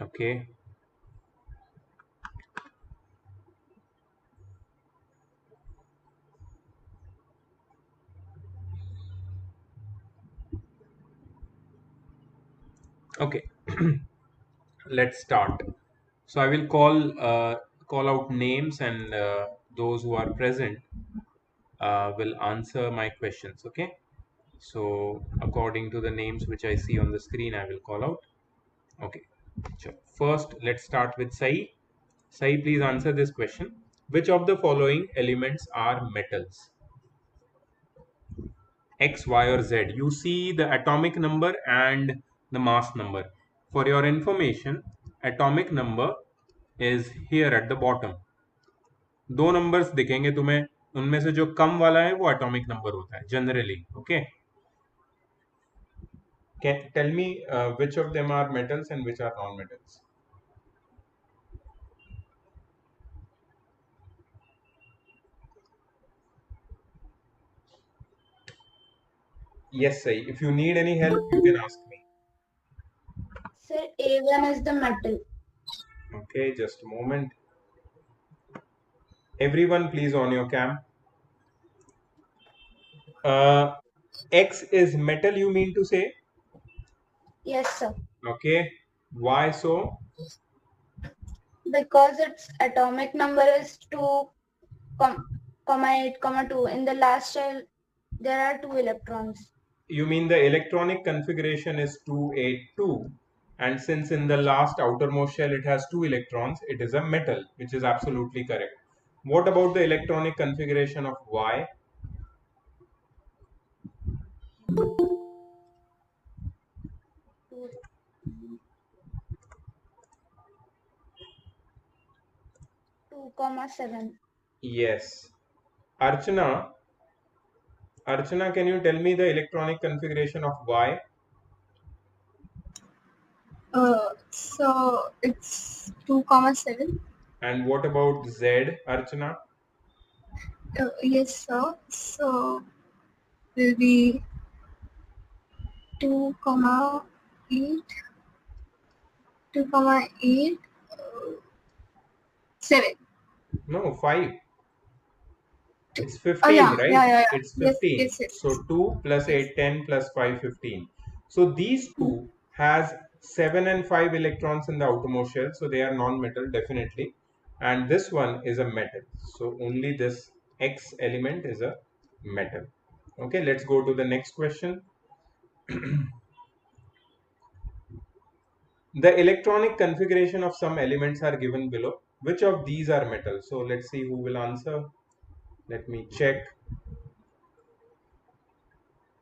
Okay. Okay. Let's start. So I will call out names, and those who are present will answer my questions. Okay. So according to the names which I see on the screen, I will call out. Okay. Sure. First, let's start with Sai. Sai, please answer this question. Which of the following elements are metals? X, Y, or Z. You see the atomic number and the mass number. For your information, atomic number is here at the bottom. दो numbers दिखेंगे तुम्हें, उनमें से जो कम वाला है वो atomic number होता है generally. Okay. Can tell me which of them are metals and which are non-metals? Yes, Sai. If you need any help, you can ask me. Sir, A1 is the metal. Okay, just a moment. Everyone, please on your cam. Uh, X is metal, you mean to say? Yes, sir. Okay. Why so? Because its atomic number is 2, comma 8, comma 2. In the last shell, there are 2 electrons. You mean the electronic configuration is 282, and since in the last outermost shell it has 2 electrons, it is a metal, which is absolutely correct. What about the electronic configuration of Y? 2, comma 7. Yes. Archana, Archana, can you tell me the electronic configuration of Y? So it's 2 comma 7. And what about Z, Archana? Yes, sir. So will be 2 comma 8, 2 comma 8, 7. No, 5. It's Oh 15, yeah, right? yeah. It's Yes, 15. yes, yes, So 2 plus yes. 8, 10 plus 5, 15. So these two has 7 and 5 electrons in the outermost shell. So they are non-metal, definitely. And this one is a metal. So only this X element is a metal. Okay, let's go to the next question. The electronic configuration of some elements are given below. Which of these are metal? So let's see who will answer. Let me check.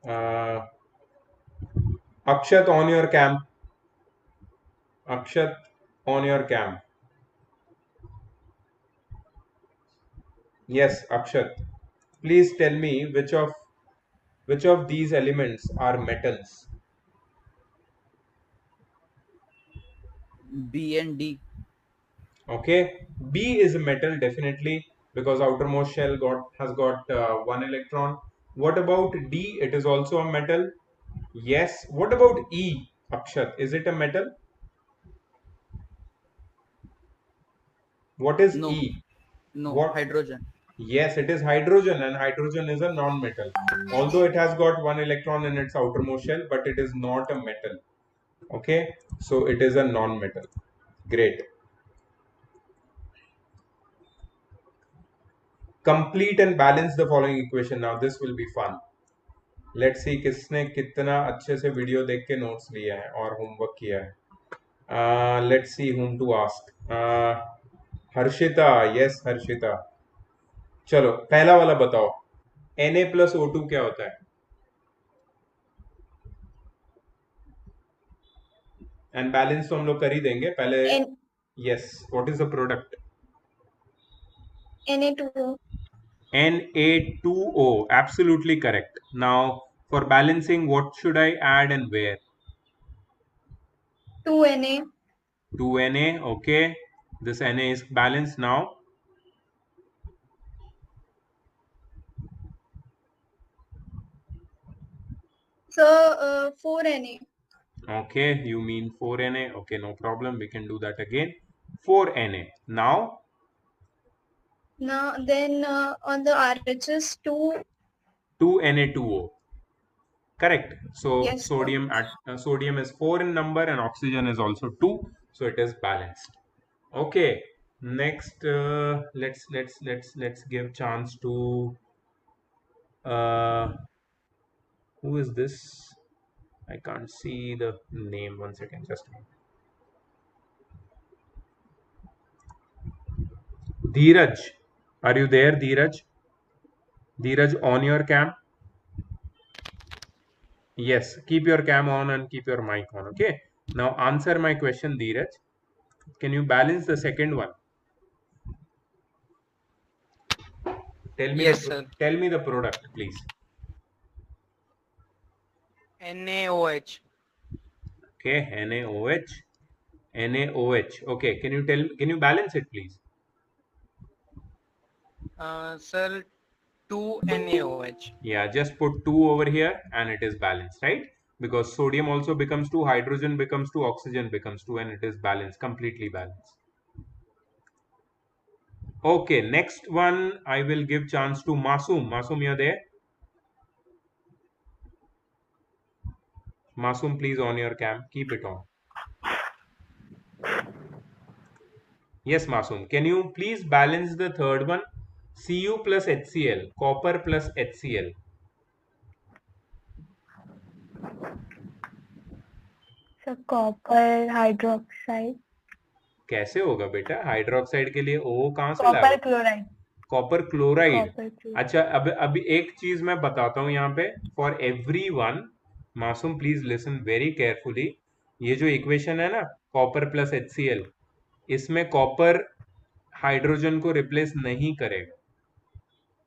Uh, Akshat, on your cam. Akshat, on your cam. Yes, Akshat. Please tell me which of these elements are metals. B and D. Okay, B is a metal definitely because outermost shell has got one electron. What about D? It is also a metal. Yes. What about E, Akshat? Is it a metal? What is No, E? no, What? hydrogen. Yes, it is hydrogen, and hydrogen is a non-metal. Although it has got one electron in its outermost shell, but it is not a metal. Okay, so it is a non-metal. Great. Complete and balance the following equation. Now this will be fun. Let's see किसने कितना अच्छे से video देख के notes लिया है और homework किया है. Let's see whom to ask. Harshita. Yes, Harshita. चलो पहला वाला बताओ. Na+O2 क्या होता है? एंड बैलेंस तो हम लोग कर ही देंगे पहले. Yes, what is the product? Na2O. Na2O. Absolutely correct. Now for balancing, what should I add and where? 2Na. 2Na. Okay, this Na is balanced now. So 4Na. Okay, you mean 4Na. Okay, no problem. We can do that again. 4Na. Now, Now then on the RHS 2Na2O. Correct. So yes sir. sodium is 4 in number and oxygen is also 2. So it is balanced. Okay. Next, let's give chance to who is this? I can't see the name. 1 second, just a minute. Dheeraj. Are you there, Dheeraj? Dheeraj, on your cam. Yes, keep your cam on and keep your mic on. Okay. Now answer my question, Dheeraj. Can you balance the second one? Yes, sir. Tell me the product, please. NaOH. Okay, NaOH, NaOH. Okay, can you balance it, please? Sir, 2NaOH. Yeah, just put 2 over here and it is balanced, right? Because sodium also becomes 2, hydrogen becomes 2, oxygen becomes 2, and it is balanced, completely balanced. Okay, next one I will give chance to Masoom. Masoom, you're there? Masoom, please on your cam. Keep it on. Yes, Masoom. Can you please balance the third one? Cu plus HCl, copper plus HCl. So copper hydroxide, कैसे होगा बेटा? Hydroxide के लिए O कहाँ से copper लाओगे? chloride, copper chloride. copper chloride. अच्छा, अब एक चीज मैं बताता हूँ यहाँ पे फॉर एवरीवन. मासूम, प्लीज लिसन वेरी केयरफुली. ये जो इक्वेशन है ना, कॉपर प्लस HCl, इसमें कॉपर हाइड्रोजन को रिप्लेस नहीं करेगा.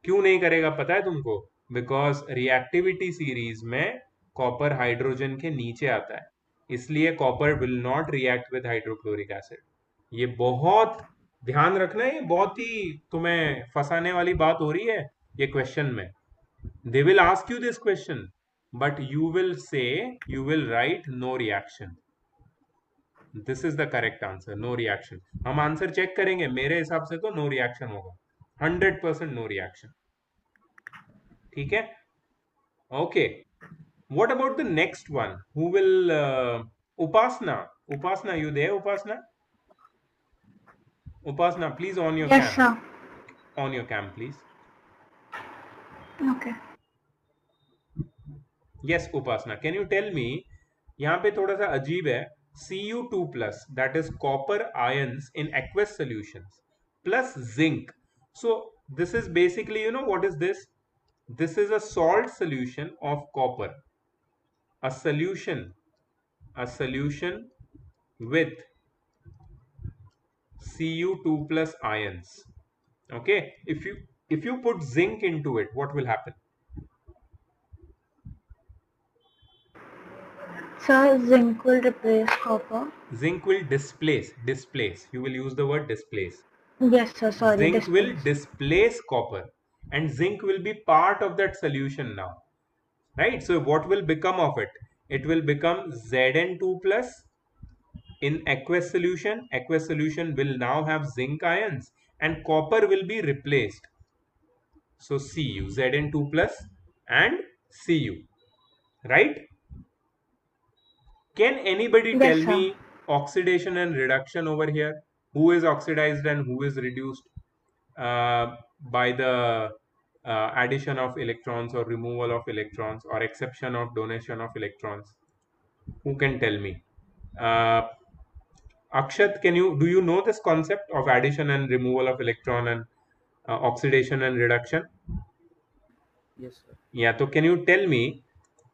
क्यों नहीं करेगा पता है तुमको? बिकॉज रिएक्टिविटी सीरीज में कॉपर हाइड्रोजन के नीचे आता है, इसलिए copper will not react with hydrochloric acid. ये बहुत ध्यान रखना है, ये बहुत ही तुम्हें फंसाने वाली बात हो रही है ये क्वेश्चन में. They will ask you this question but you will write no reaction. This is the correct answer, no reaction. हम आंसर चेक करेंगे, मेरे हिसाब से तो नो रिएक्शन होगा, 100% नो रिएक्शन. ठीक है? Okay. What about the next one? Who will Upasna? Upasna, you there, Upasna? Upasna, please on your Yes cam. sir. On your cam, please. Okay. Yes, Upasna. Can you tell me? यहाँ पे थोड़ा सा अजीब है. Cu2 plus, that is copper ions in aqueous solutions, plus zinc. So this is basically, you know what is this? This is a salt solution of copper. A solution with Cu2 plus ions. Okay, if you put zinc into it, what will happen? So zinc will replace copper. Zinc will displace. You will use the word displace. Yes, sir. Sorry, Zinc will displace. displace copper, and zinc will be part of that solution now, right? So what will become of it? It will become Zn2 plus. In aqueous solution will now have zinc ions and copper will be replaced. So Cu, Zn2 plus and Cu, right? Can anybody Yes, tell sir. me oxidation and reduction over here? Who is oxidized and who is reduced by the addition of electrons or removal of electrons or exception of donation of electrons? Who can tell me? Akshat, do you know this concept of addition and removal of electron and oxidation and reduction? Yes, sir. या तो can you tell मी,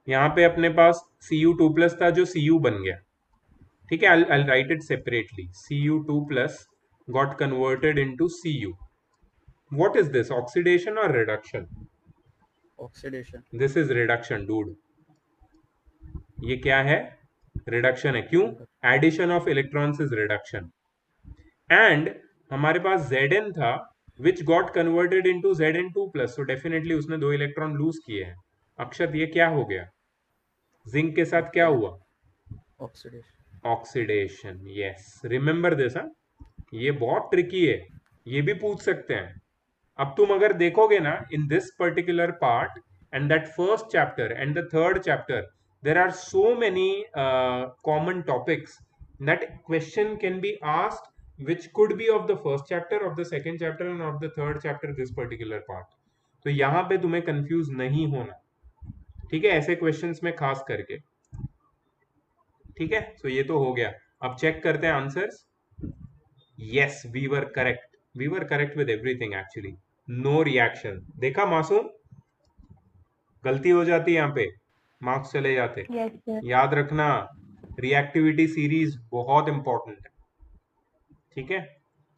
यहाँ पे अपने पास Cu2 plus था जो Cu बन गया. ठीक है, I'll write it separately. Cu2 plus got converted into Cu. What is this, oxidation or reduction? Oxidation. This is reduction, dude. ये क्या है? रिडक्शन है. क्यों? Addition of electrons is reduction. And हमारे पास Zn था which got converted into Zn2 plus, so definitely उसने 2 electron lose किए हैं. अक्षत, ये क्या हो गया? जिंक के साथ क्या हुआ? Oxidation. Oxidation, yes, remember this. हाँ, ये बहुत ट्रिकी है, ये भी पूछ सकते हैं। अब तुम अगर देखोगे ना, in this particular part and that first chapter and the third chapter, there are so many common topics that question can be asked which could be of the first chapter, of the second chapter and of the third chapter, this particular part. तो यहाँ पे तुम्हें confuse नहीं होना, ठीक है, ऐसे questions में खास करके, ठीक है। सो ये तो हो गया। अब चेक करते हैं answers. Yes, we were correct with everything actually. No reaction, देखा मासूम, गलती हो जाती है यहाँ पे, मार्क्स चले जाते। Yes, sir. याद रखना, रिएक्टिविटी सीरीज बहुत इंपॉर्टेंट है, ठीक है।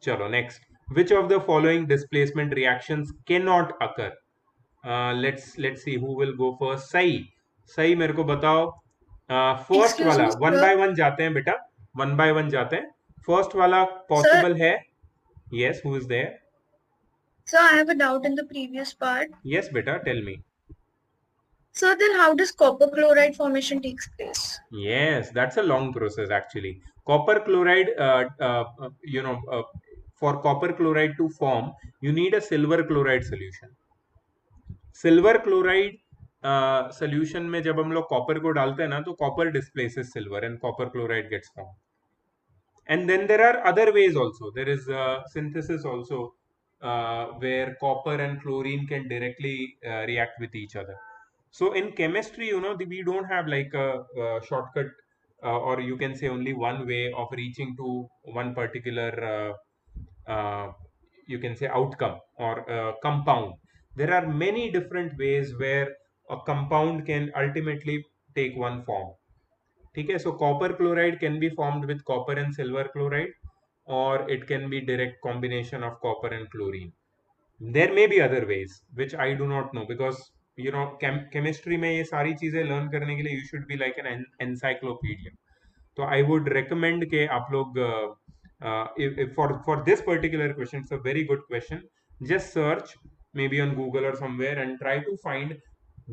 चलो next, which of the following displacement reactions can not occur. Let's see who will go first. सही, सही, मेरे को बताओ। फर्स्ट Excuse वाला, me, one sir. By one जाते हैं बेटा, वन बाय वन जाते हैं। फर्स्ट वाला पॉसिबल है। Yes, who is there? So I have a doubt in the previous part. Yes बेटा, tell me. So then how does copper chloride formation takes place? Yes, that's a long process actually. Copper chloride, for copper chloride to form, you need a silver chloride solution. Silver chloride solution में जब हम लोग copper को डालते हैं ना, तो copper displaces silver and copper chloride gets form. And then there are other ways also. There is synthesis also, where copper and chlorine can directly react with each other. So in chemistry, we don't have like a shortcut, or you can say only one way of reaching to one particular, you can say, outcome or compound. There are many different ways where a compound can ultimately take one form. ठीक है, so copper chloride can be formed with copper and silver chloride, or it can be direct combination of copper and chlorine. There may be other ways which I do not know, because chemistry में ये सारी चीजें learn करने के लिए you should be like an encyclopedia. तो I would recommend कि आप लोग for this particular question, it's a very good question, just search maybe on Google or somewhere and try to find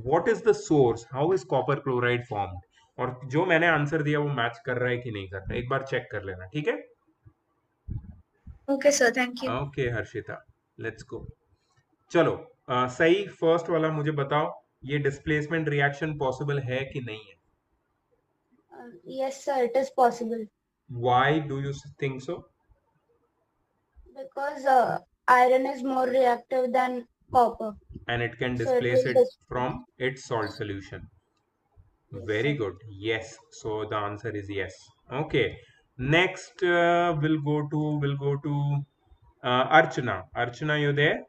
what is the source, how is copper chloride formed, और जो मैंने answer दिया वो match कर रहा है कि नहीं कर रहा है, एक बार चेक कर लेना, ठीक है। Okay, sir. Thank you. Okay Harshita, let's go. चलो, सही, फर्स्ट वाला मुझे बताओ, ये डिस्प्लेसमेंट रिएक्शन पॉसिबल है कि नहीं है? Yes, sir, it is possible. Why do you think so? Because iron is more reactive than copper. And it can So it displace will it from its salt solution. Very good. Yes. So the answer is yes. Okay. Next, we'll go to Archana. Archana, you there?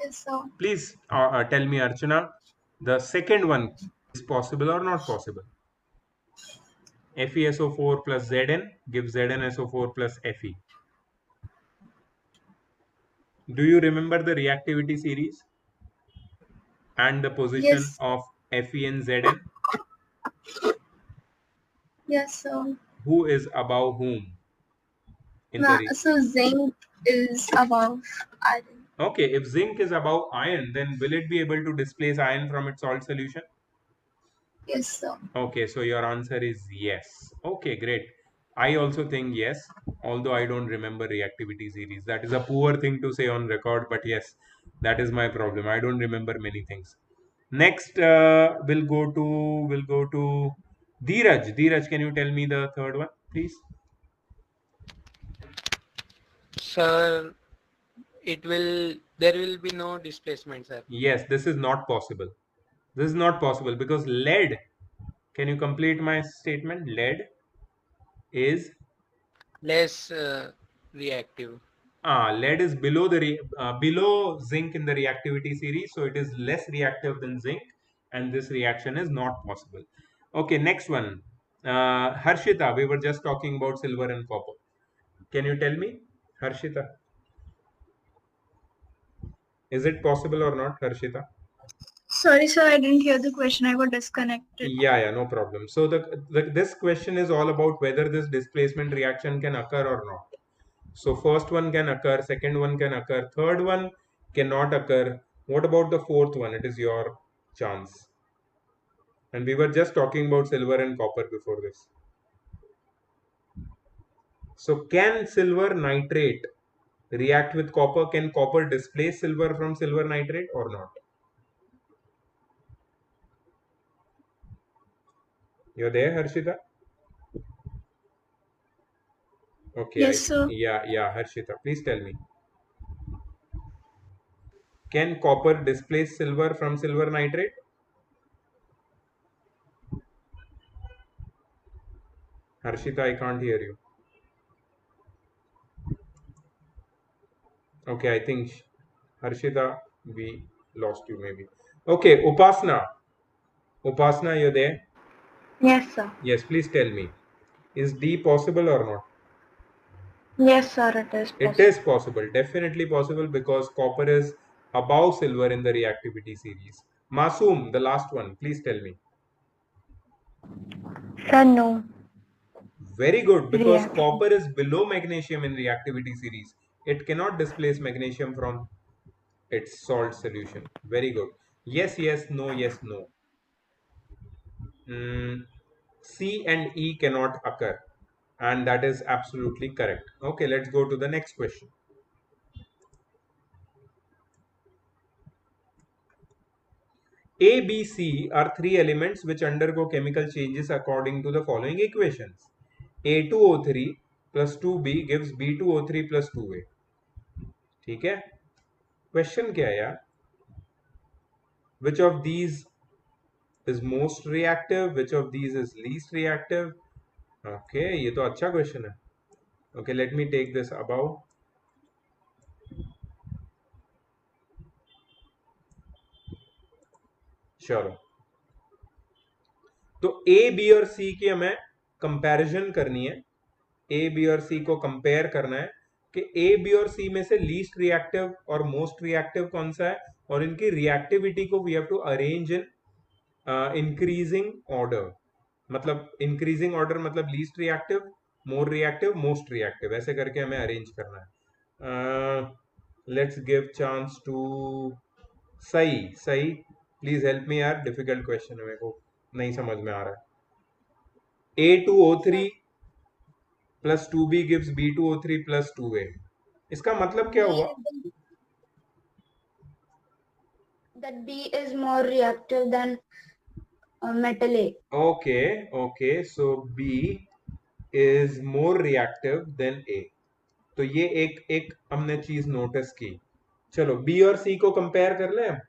Yes, sir. Please tell me, Archana, the second one is possible or not possible? FeSO4 plus Zn gives ZnSO4 plus Fe. Do you remember the reactivity series and the position Yes. of Fe and Zn? Yes, sir. Who is above whom? In the So zinc is above iron. Okay, if zinc is above iron, then will it be able to displace iron from its salt solution? Yes, sir. Okay, so your answer is yes. Okay, great. I also think yes, although I don't remember reactivity series. That is a poor thing to say on record, but yes, that is my problem. I don't remember many things. Next, we'll go to Dheeraj. Dheeraj, can you tell me the third one, please? Sir, there will be no displacement, sir. Yes, this is not possible. This is not possible because lead, can you complete my statement? Lead is Less reactive. lead is below below zinc in the reactivity series, so it is less reactive than zinc, and this reaction is not possible. Okay, next one. Harshita, we were just talking about silver and copper. Can you tell me, Harshita? Is it possible or not, Harshita? Sorry, sir, I didn't hear the question. I got disconnected. Yeah, no problem. So this question is all about whether this displacement reaction can occur or not. So first one can occur, second one can occur, third one cannot occur. What about the fourth one? It is your chance. And we were just talking about silver and copper before this. So can silver nitrate react with copper? Can copper displace silver from silver nitrate or not? You're there, Harshita? Okay. Yes, sir. Yeah, Harshita. Please tell me. Can copper displace silver from silver nitrate? Harshita, I can't hear you. Okay, I think Harshita, we lost you maybe. Okay, Upasna. Upasna, you're there? Yes, sir. Yes, please tell me. Is D possible or not? Yes, sir, it is It possible. is possible, definitely possible, because copper is above silver in the reactivity series. Masoom, the last one, please tell me. Sir, no. Very good, because Reaction. copper is below magnesium in reactivity series. It cannot displace magnesium from its salt solution. Very good. Yes, yes, no, yes, no. C and E cannot occur, and that is absolutely correct. Okay, let's go to the next question. A, B, C are three elements which undergo chemical changes according to the following equations. A2O3 plus 2B gives B2O3 plus 2A. ठीक है? Question क्या है यार? Which of these is most reactive? Which of these is least reactive? Okay, ये तो अच्छा question है. Okay, let me take this above. चलो, तो ए बी और सी की हमें कंपैरिजन करनी है. ए बी और सी को कंपेयर करना है कि ए बी और सी में से लीस्ट रिएक्टिव और मोस्ट रिएक्टिव कौन सा है, और इनकी रिएक्टिविटी को we have to arrange in increasing order. मतलब इंक्रीजिंग ऑर्डर मतलब least reactive, more reactive, most reactive, ऐसे करके हमें अरेंज करना है. लेट्स गिव चांस टू सही. सही, प्लीज हेल्प मी यार, डिफिकल्ट क्वेश्चन है, मेरे को नहीं समझ में आ रहा है. A2O3 plus 2B gives B2O3 plus 2A. इसका मतलब क्या हुआ? That B is more reactive than metal A. Okay, so B is more reactive than A. तो ये एक हमने चीज नोटिस की. चलो B और C को कंपेयर कर लें.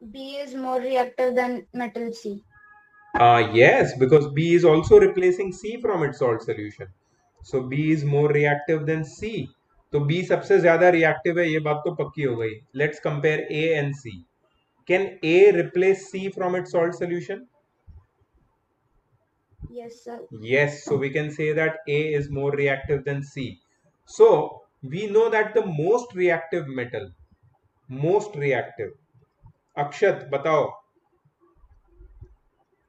B is more reactive than metal C. Yes, because B is also replacing C from its salt solution. So B is more reactive than C. तो B सबसे ज्यादा रिएक्टिव है, ये बात तो पक्की हो गई. Let's compare A and C. Can A replace C from its salt solution? Yes, sir. Yes, so we can say that A is more reactive than C. So we know that the most reactive metal, most reactive. अक्षत बताओ.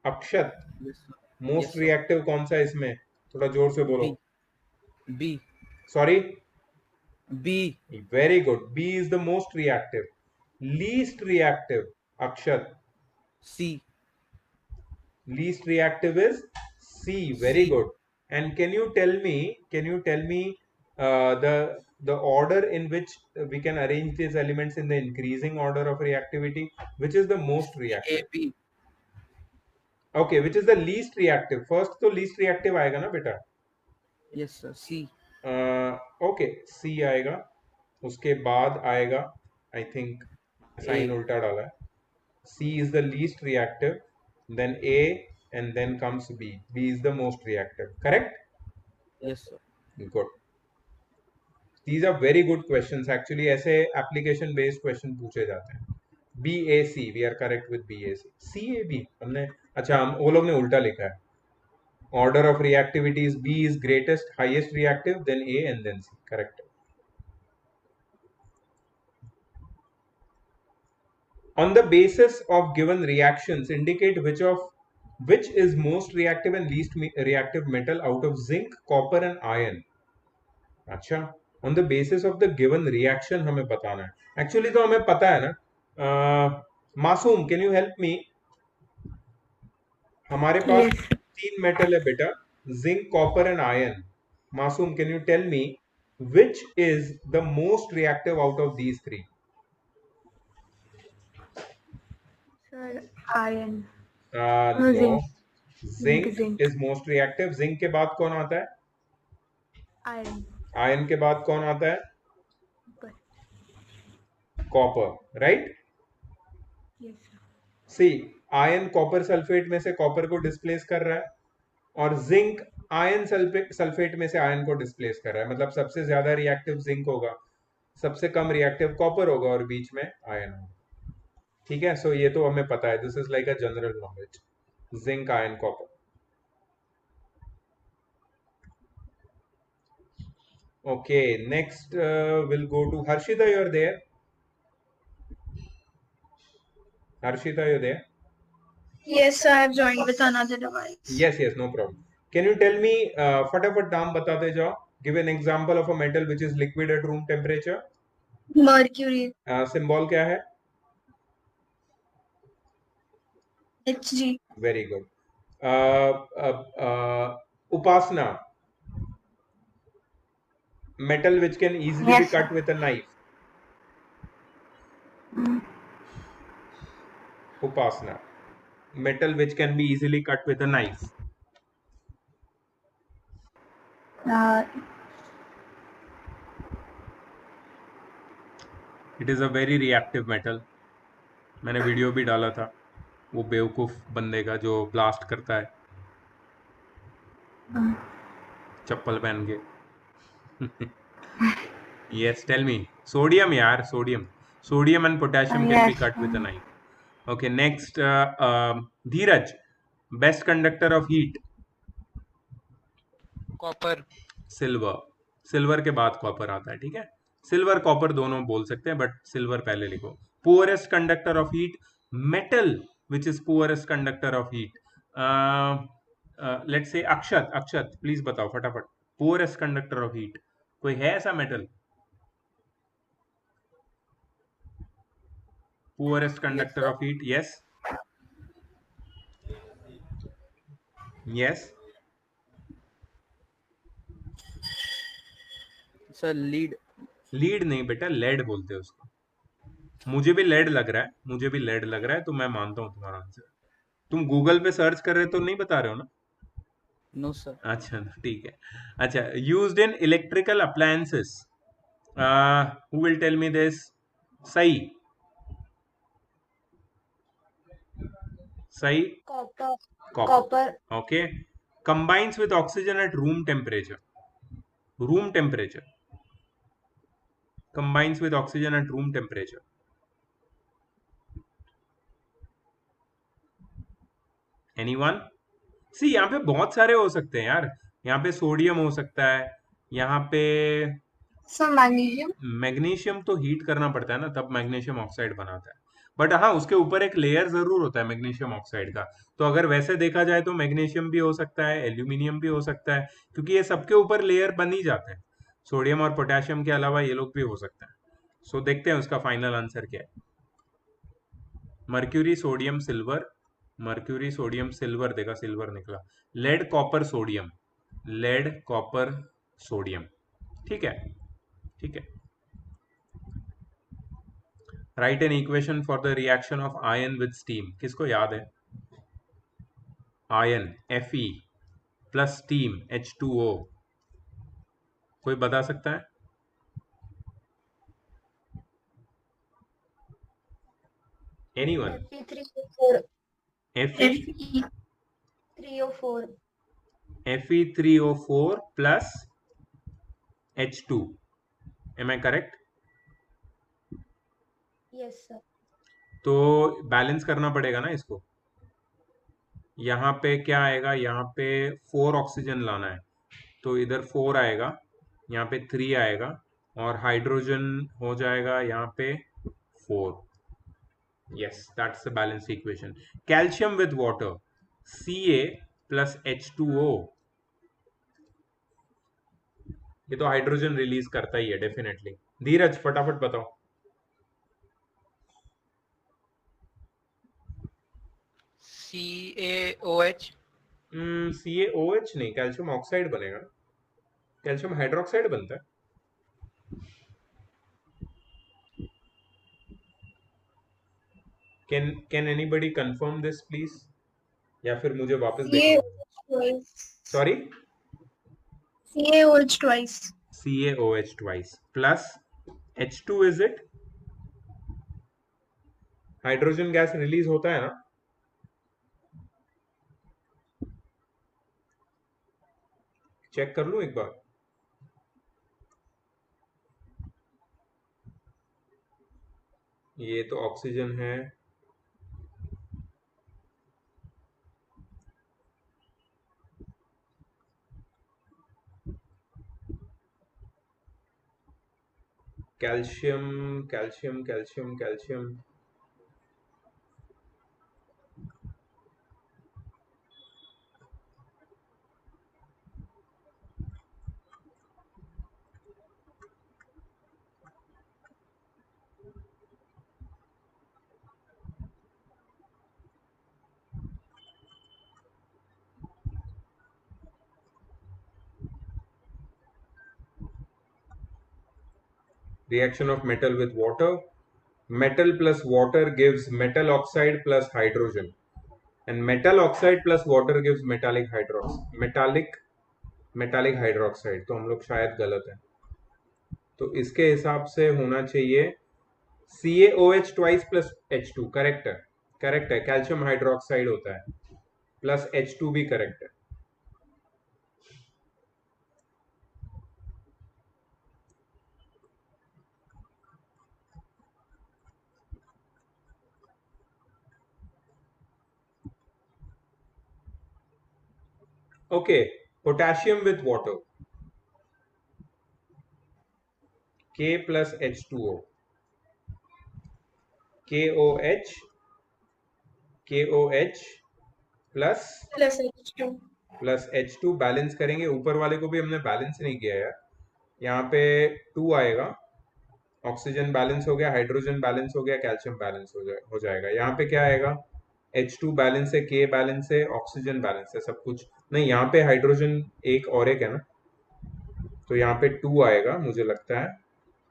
अक्षत, Yes, sir. Most Yes, sir. Reactive कौन सा है इसमें? थोड़ा जोर से बोलो. B. Sorry. B. Very good. B is the most reactive. Least reactive, Akshat. C. Least reactive is C. Very C. good. And can you tell me the order in which we can arrange these elements in the increasing order of reactivity? Which is the most reactive? A. B. Okay, which is the least reactive? First तो least reactive आएगा ना बेटा? Yes, sir. C. Okay, C आएगा. उसके बाद आएगा, I think sign A. उल्टा डाला है. C is the least reactive, then A, and then comes B. B is the most reactive. Correct? Yes, sir. Good. These are very good questions. Actually, ऐसे application based question पूछे जाते हैं. BAC, we are correct with BAC. CAB हमने, अच्छा हम वो लोग ने उल्टा लिखा है. Order of reactivity is B is greatest, highest reactive, then A, and then C. Correct. On the basis of given reactions, indicate which is most reactive and least reactive metal out of zinc, copper and iron. अच्छा, on the basis of the given reaction हमें बताना है. Actually तो हमें पता है ना, मासूम, कैन यू हेल्प मी? हमारे पास Yes. 3 मेटल है बेटा, zinc, copper and iron. Masoom, can you tell me which is the most reactive out of these three? Sir, iron. No. Zinc. Zinc Zinc. is most reactive. Zinc के बाद कौन आता है? Iron. Iron के बाद कौन आता है? Copper. Copper, right? Yes, sir. सी, आयरन कॉपर सल्फेट में से कॉपर को डिस्प्लेस कर रहा है, और जिंक आयरन सल्फेट में से आयरन को डिस्प्लेस कर रहा है. मतलब सबसे ज्यादा रिएक्टिव जिंक होगा, सबसे कम रिएक्टिव कॉपर होगा, और बीच में आयरन होगा. ठीक है, सो ये तो हमें पता है. This is like a general knowledge. Zinc, iron, copper. Okay, next we'll go to Harshita. You're there? Harshita, you're there? Yes, sir, I have joined with another device. Yes, yes, no problem. Can you tell me, फटाफट नाम बताते जाओ. Give an example of a metal which is liquid at room temperature. Mercury, Symbol क्या है? Hg. Very good. Upasna, metal which can easily be Yes, sir. cut with a knife. Upasna, metal which can be easily cut with a knife. Uh, It is a very reactive metal. मैंने video भी डाला था वो बेवकूफ बंदे का जो blast करता है चप्पल पहन के. Yes, tell me. Sodium, यार, sodium. Sodium and potassium can be yes. cut with a knife. Okay, next, Dheeraj, best conductor of heat. Copper. Silver. Silver के बाद कॉपर आता है, ठीक है. सिल्वर कॉपर दोनों बोल सकते हैं, बट सिल्वर पहले लिखो. Poorest conductor of heat, metal which is poorest conductor of heat. Let's say Akshat. Akshat please बताओ फटाफट, पुअरेस्ट कंडक्टर ऑफ हीट कोई है ऐसा metal? Poorest conductor of heat. Yes, yes. Sir, lead. Lead नहीं बेटा, lead बोलते हैं उसको. मुझे भी लेड लग रहा है, मुझे भी लेड लग रहा है, तो मैं मानता हूं तुम्हारा आंसर. तुम गूगल पे सर्च कर रहे तो नहीं बता रहे हो ना? No, sir. अच्छा, ठीक है. अच्छा, used in electrical appliances. Who will tell me this? सही, सही. Copper. Copper. Copper. Okay. Combines with oxygen at room temperature. Room temperature. combines with oxygen at room temperature. Anyone? See, यहाँ पे बहुत सारे हो सकते हैं यार. यहाँ पे सोडियम हो सकता है, यहाँ पे So magnesium. मैग्नीशियम तो हीट करना पड़ता है ना, तब मैग्नीशियम ऑक्साइड बनाता है. बट हाँ, उसके ऊपर एक लेयर जरूर होता है मैग्नीशियम ऑक्साइड का. तो अगर वैसे देखा जाए तो मैग्नीशियम भी हो सकता है, एल्यूमिनियम भी हो सकता है, क्योंकि ये सबके ऊपर लेयर बन ही जाते हैं. सोडियम और पोटेशियम के अलावा ये लोग भी हो सकते हैं. सो देखते हैं उसका फाइनल आंसर क्या है. Mercury, sodium, silver. Mercury, sodium, silver, देखा सिल्वर निकला. Lead, copper, sodium. Lead, copper, sodium. ठीक है, ठीक है. Write an equation for the reaction of iron with steam. किसको याद है? Iron Fe plus steam H2O. कोई बता सकता है? Anyone? Fe3O4. Fe, Fe. 3O4. Fe3O4 plus H2. Am I correct? Yes, sir. तो बैलेंस करना पड़ेगा ना इसको. यहाँ पे क्या आएगा? यहाँ पे 4 ऑक्सीजन लाना है, तो इधर 4 आएगा, यहाँ पे 3 आएगा, और हाइड्रोजन हो जाएगा यहाँ पे 4. Yes, that's the balance equation. Calcium with water, Ca plus H2O. ये तो हाइड्रोजन रिलीज करता ही है डेफिनेटली. धीरज फटाफट बताओ. CaOH. CaOH नहीं, कैल्शियम ऑक्साइड बनेगा, कैल्शियम हाइड्रोक्साइड बनता है। Can anybody confirm this please, या फिर मुझे वापस देखना होगा? twice. Sorry, CaOH twice. CaOH twice plus H2 is it? Hydrogen gas release होता है ना? चेक कर लूं एक बार। ये तो ऑक्सीजन है, calcium calcium calcium calcium, reaction of metal with water. Metal plus water gives metal oxide plus hydrogen, and metal oxide plus water gives metallic hydroxide. तो हम लोग शायद गलत है, तो इसके हिसाब से होना चाहिए CaOH twice plus H2, correct है, करेक्ट है, कैल्शियम हाइड्रोक्साइड होता है, प्लस H2 भी करेक्ट है। Okay, potassium with water, K plus H2O, KOH plus Plus H2. Plus H2 balance करेंगे, ऊपर वाले को भी हमने बैलेंस नहीं किया यार, यहाँ पे 2 आएगा, ऑक्सीजन बैलेंस हो गया, हाइड्रोजन बैलेंस हो गया, कैल्शियम बैलेंस हो जाएगा। यहाँ पे क्या आएगा? H2 बैलेंस है, K बैलेंस है, ऑक्सीजन बैलेंस है, सब कुछ नहीं, यहाँ पे हाइड्रोजन एक और एक है ना, तो यहाँ पे 2 आएगा मुझे लगता है,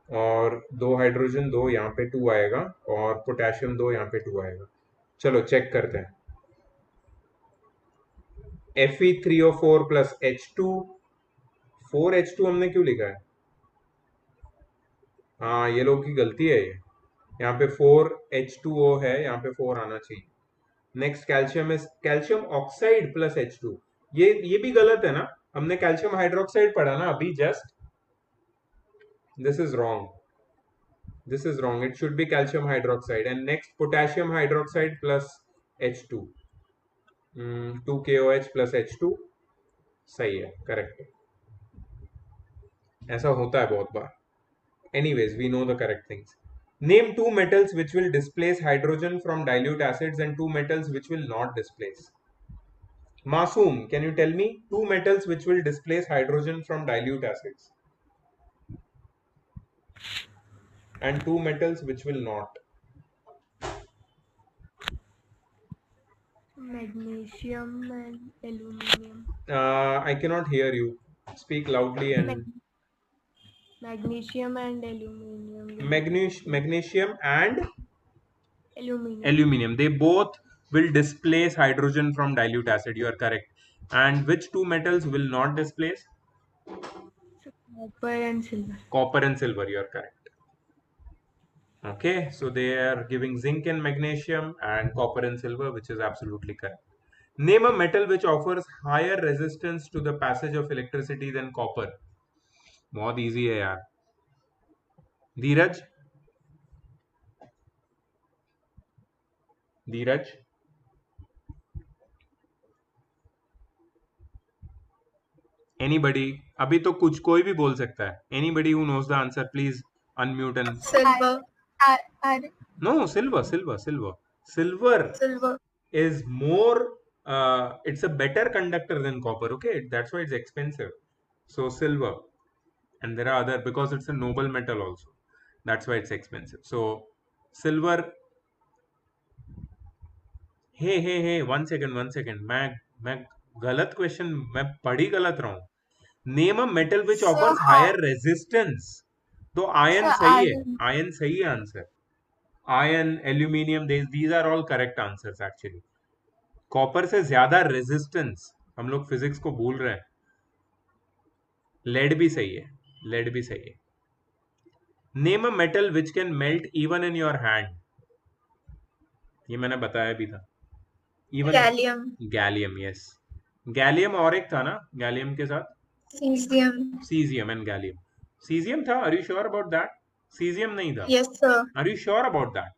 और 2 हाइड्रोजन 2, यहाँ पे 2 आएगा, और पोटेशियम 2, यहाँ पे 2 आएगा। चलो चेक करते हैं। Fe3O4 प्लस H2, 4H2 हमने क्यों लिखा है? हाँ, ये लोग की गलती है ये, यहाँ पे 4H2O है, यहाँ पे 4 आना चाहिए। Next calcium is calcium oxide plus H2, ये भी गलत है ना, हमने कैल्शियम हाइड्रोक्साइड पढ़ा ना अभी just, this is wrong, this is wrong, it should be calcium hydroxide. And next potassium hydroxide plus H2, 2KOH plus H2, सही है, करेक्ट है, ऐसा होता है बहुत बार। Anyways, we know the correct things. Name 2 metals which will displace hydrogen from dilute acids and 2 metals which will not displace. Masoom, can you tell me 2 metals which will displace hydrogen from dilute acids and 2 metals which will not? Magnesium and aluminum. I cannot hear you. Speak loudly. And Magnesium and aluminum. magnesium and Aluminum. aluminum, they both will displace hydrogen from dilute acid. You are correct. And which 2 metals will not displace? Copper and silver. Copper and silver, you are correct. Okay, so they are giving zinc and magnesium and copper and silver, which is absolutely correct. Name a metal which offers higher resistance to the passage of electricity than copper. बहुत easy है यार। धीरज, धीरज, anybody, अभी तो कुछ कोई भी बोल सकता है। Anybody who knows the answer, please unmute and. Silver. No, silver. Silver. Is more, it's a better conductor than copper, okay? That's why it's expensive. So silver, and there are other, because it's a noble metal also, that's why it's expensive. So silver, hey 1 second मैं गलत question, मैं पढ़ ही गलत रहा हूँ। Name a metal which So, offers higher resistance. तो ion sir, सही है, iron. आयन सही है answer. Ion, aluminium, these are all correct answers actually. Copper से ज्यादा रेजिस्टेंस, हम लोग फिजिक्स को भूल रहे हैं। लेड भी सही है, लेड भी सही है। Name a metal which can melt even in your hand. ये मैंने बताया भी था। Even Gallium, gallium, yes. Gallium और एक था ना गैलियम के साथ, cesium. Cesium and gallium. Cesium था, are you sure about that? Cesium नहीं था, Yes, sir. Are you sure about that?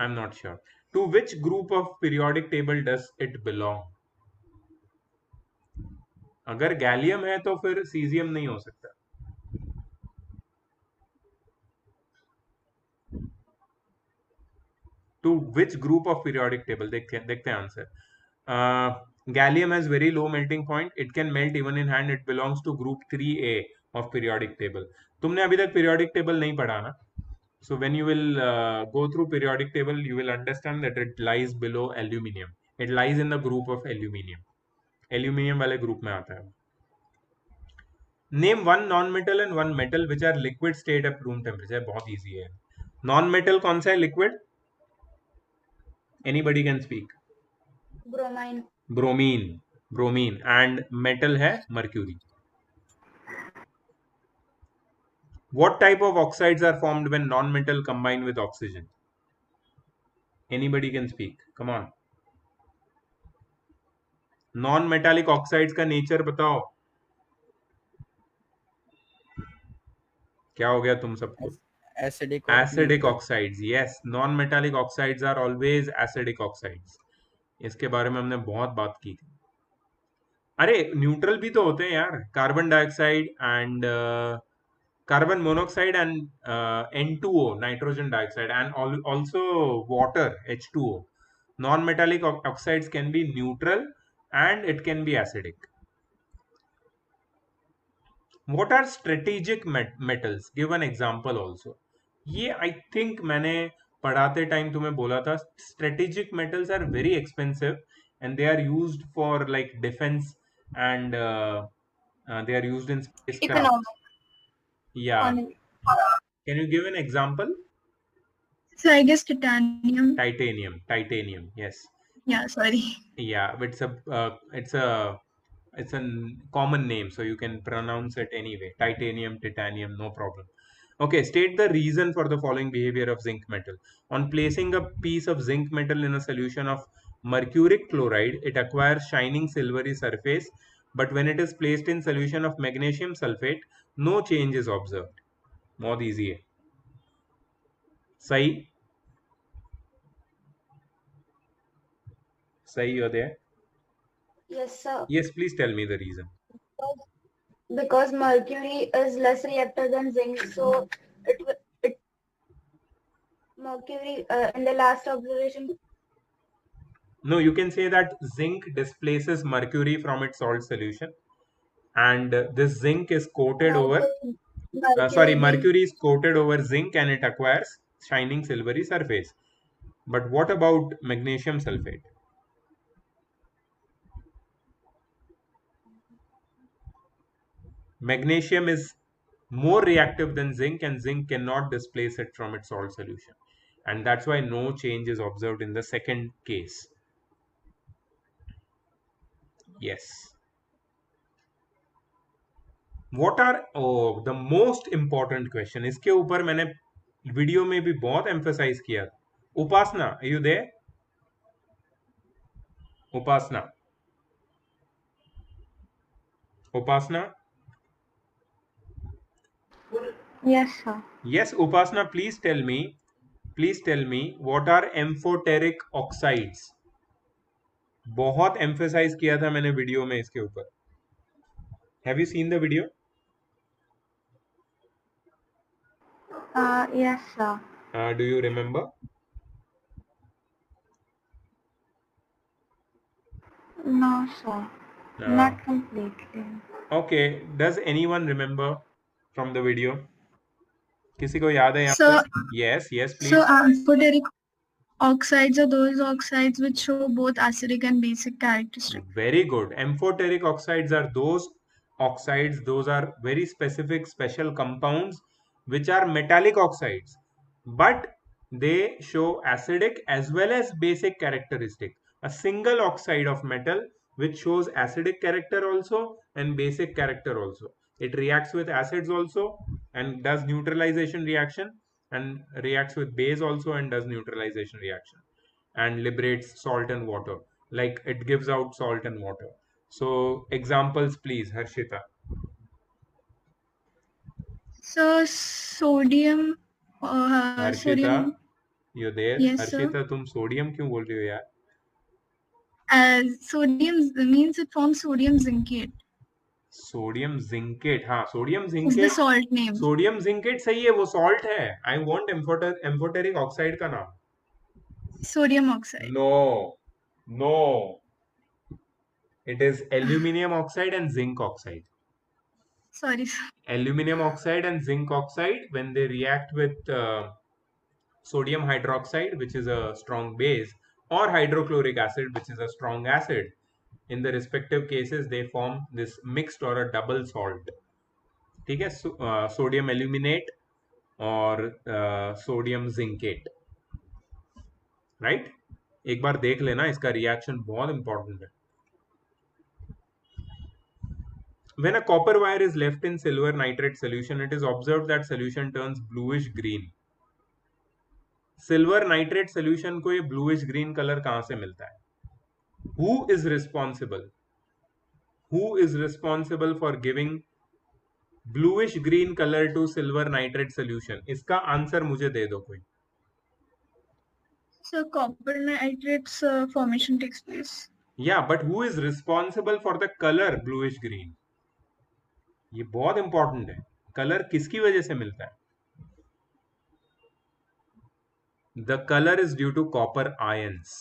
I am not sure. To which group of periodic table does it belong? अगर gallium है तो फिर caesium नहीं हो सकता। To which group of periodic table, देखते हैं answer. Gallium has very low melting point, it can melt even in hand, it belongs to group 3A of periodic table. तुमने अभी तक पीरियोडिक टेबल नहीं पढ़ा ना? So when you will go through periodic table, you will understand that it lies below aluminium. It lies in the group of aluminium. Aluminium वाले group में आता है। Name one non-metal and one metal which are liquid state at room temperature. बहुत easy है। Non-metal कौन सा है liquid? Anybody can speak. Bromine. Bromine, bromine, and metal है mercury. What type of oxides are formed when non-metal combine with oxygen? Anybody can speak. Come on. Non-metallic oxides का nature बताओ। क्या हो गया तुम सबको? Acidic or Acidic neutral. oxides, yes. Non-metallic oxides are always acidic oxides. इसके बारे में हमने बहुत बात की थी। अरे न्यूट्रल भी तो होते हैं यार, carbon dioxide and carbon monoxide and N2O, nitrogen dioxide, and also water, H2O. Non-metallic oxides can be neutral and it can be acidic. What are strategic metals? Give an example also. ये I think मैंने पढ़ाते time तुम्हें बोला था, strategic metals are very expensive and they are used for like defense and they are used in spacecraft. Economic. Yeah. Economic. Can you give an example? So I guess titanium. Titanium. Yes. Yeah, sorry. Yeah, but it's a common name, so you can pronounce it anyway. Titanium, no problem. Okay, state the reason for the following behavior of zinc metal. On placing a piece of zinc metal in a solution of mercuric chloride, it acquires shining silvery surface, but when it is placed in solution of magnesium sulfate, no change is observed. बहुत easy है। सही you're there? Yes, sir. Yes, please tell me the reason. Because mercury is less reactive than zinc, so it mercury in the last observation. No, you can say that zinc displaces mercury from its salt solution, and this zinc is coated over. Mercury is coated over zinc and it acquires shining silvery surface. But what about magnesium sulfate? Magnesium is more reactive than zinc, and zinc cannot displace it from its salt solution, and that's why no change is observed in the second case. Yes. What are the most important question? इसके ऊपर मैंने video में भी बहुत emphasise किया। उपासना, are you there? Upasna. Yes, sir. Yes, Upasna, please tell me what are amphoteric oxides? बहुत emphasise किया था मैंने वीडियो में इसके ऊपर। Have you seen the video? Yes, sir. Do you remember? No, sir. Not completely. Okay. Does anyone remember from the video? किसी को याद है यहाँ So, पर? Yes, please. so amphoteric Oxides are those oxides which show both acidic and basic characteristics. Very good. Amphoteric oxides are those oxides, those are very specific special compounds which are metallic oxides, but they show acidic as well as basic characteristic. A single oxide of metal which shows acidic character also and basic character also. It reacts with acids also and does neutralization reaction, and reacts with base also and does neutralization reaction, and liberates salt and water, like it gives out salt and water. So examples please, Harshita. So sodium, Harshita, sodium. you there? Yes, sir. Harshita तुम sodium क्यों बोल रही हो यार? Sodium means it forms sodium zincate. Sodium zincate, हाँ sodium Is the zincate, salt name. Sodium zincate सही है, वो सॉल्ट है. आई वांट एम्फोटेरिक ऑक्साइड का नाम. Sodium oxide. No, it is aluminium oxide and zinc oxide. Sorry, sir. Aluminium oxide and zinc oxide, when they react with sodium hydroxide, which is a strong base, or hydrochloric acid, which is a strong acid, in the respective cases they form this mixed or a double salt. ठीक है, sodium aluminate और sodium zincate, right. एक बार देख लेना, इसका reaction बहुत important है. When a copper wire is left in silver nitrate solution, it is observed that solution turns bluish green. Silver nitrate solution को ये ब्लूइश ग्रीन कलर कहां से मिलता है? Who is responsible? Who is responsible for giving bluish green color to silver nitrate solution? इसका answer मुझे दे दो कोई. So copper nitrate's formation takes place. Yeah, but who is responsible for the color bluish green? ये बहुत important है. Colour किसकी वजह से मिलता है? The color is due to copper ions,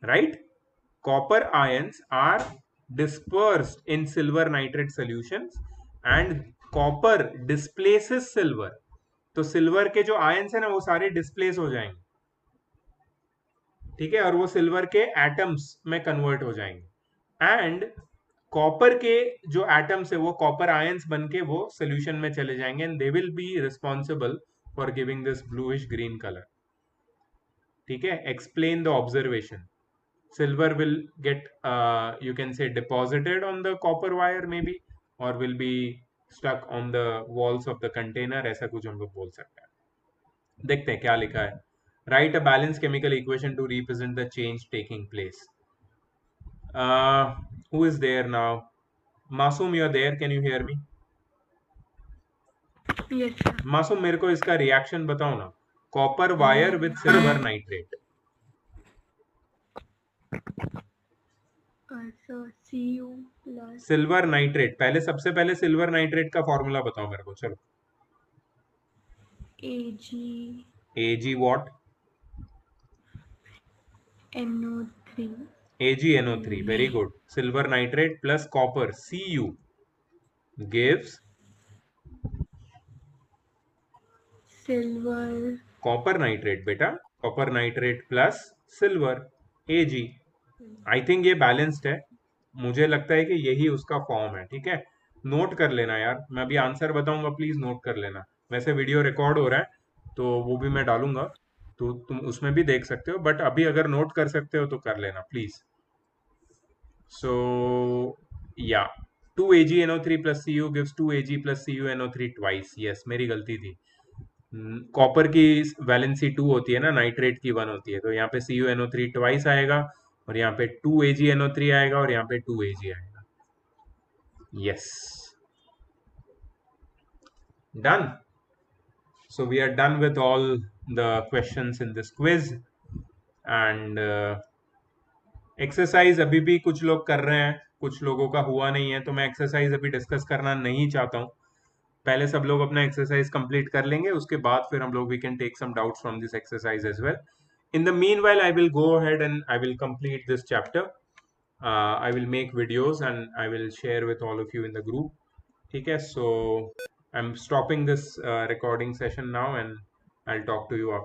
right? Copper ions are dispersed in silver nitrate solutions and copper displaces silver. तो silver के जो आयंस है ना वो सारे डिस्प्लेस हो जाएंगे, ठीक है, और वो सिल्वर के एटम्स में कन्वर्ट हो जाएंगे, एंड कॉपर के जो एटम्स है वो कॉपर आयंस बन के वो सोल्यूशन में चले जाएंगे, and they will be responsible for giving this bluish green colour. ठीक है, explain the observation. Silver will get you can say deposited on the copper wire maybe, or will be stuck on the walls of the container, ऐसा कुछ हम लोग बोल सकते हैं. देखते हैं क्या लिखा है. Write a balanced chemical equation to represent the change taking place. Who is there now? Masoom, you are there, can you hear me? Yes, sir. Masoom, मेरे को इसका रिएक्शन बताओ ना. Copper wire with silver nitrate. So Cu plus silver nitrate, पहले सबसे पहले silver nitrate का formula बताओ मेरे को. चलो. Ag what? NO3. AgNO3, very good. Silver nitrate plus copper Cu gives Silver. copper nitrate. बेटा copper nitrate plus silver Ag. I think ये बैलेंस्ड है, मुझे लगता है कि यही उसका फॉर्म है. ठीक है, नोट कर लेना यार, मैं अभी आंसर बताऊंगा, प्लीज नोट कर लेना. वैसे वीडियो रिकॉर्ड हो रहा है तो वो भी मैं डालूंगा, तो तुम उसमें भी देख सकते हो, बट अभी अगर नोट कर सकते हो तो कर लेना प्लीज. सो या 2AgNO3 plus Cu gives 2Ag plus CuNO3 twice. yes, मेरी गलती थी. कॉपर की वैलेंसी 2 होती है ना, नाइट्रेट की 1 होती है, तो यहाँ पे CuNO3 ट्वाइस आएगा, और यहाँ पे 2AgNO3 आएगा, और यहाँ पे 2Ag आएगा. yes, done. So we are done with all the questions in this quiz, and exercise अभी भी कुछ लोग कर रहे हैं, कुछ लोगों का हुआ नहीं है, तो मैं एक्सरसाइज अभी डिस्कस करना नहीं चाहता हूँ. पहले सब लोग अपना एक्सरसाइज कंप्लीट कर लेंगे, उसके बाद फिर हम लोग we can take some doubts from this exercise as well. In the meanwhile, I will go ahead and I will complete this chapter. I will make videos and I will share with all of you in the group. Okay, so I'm stopping this recording session now, and I'll talk to you after.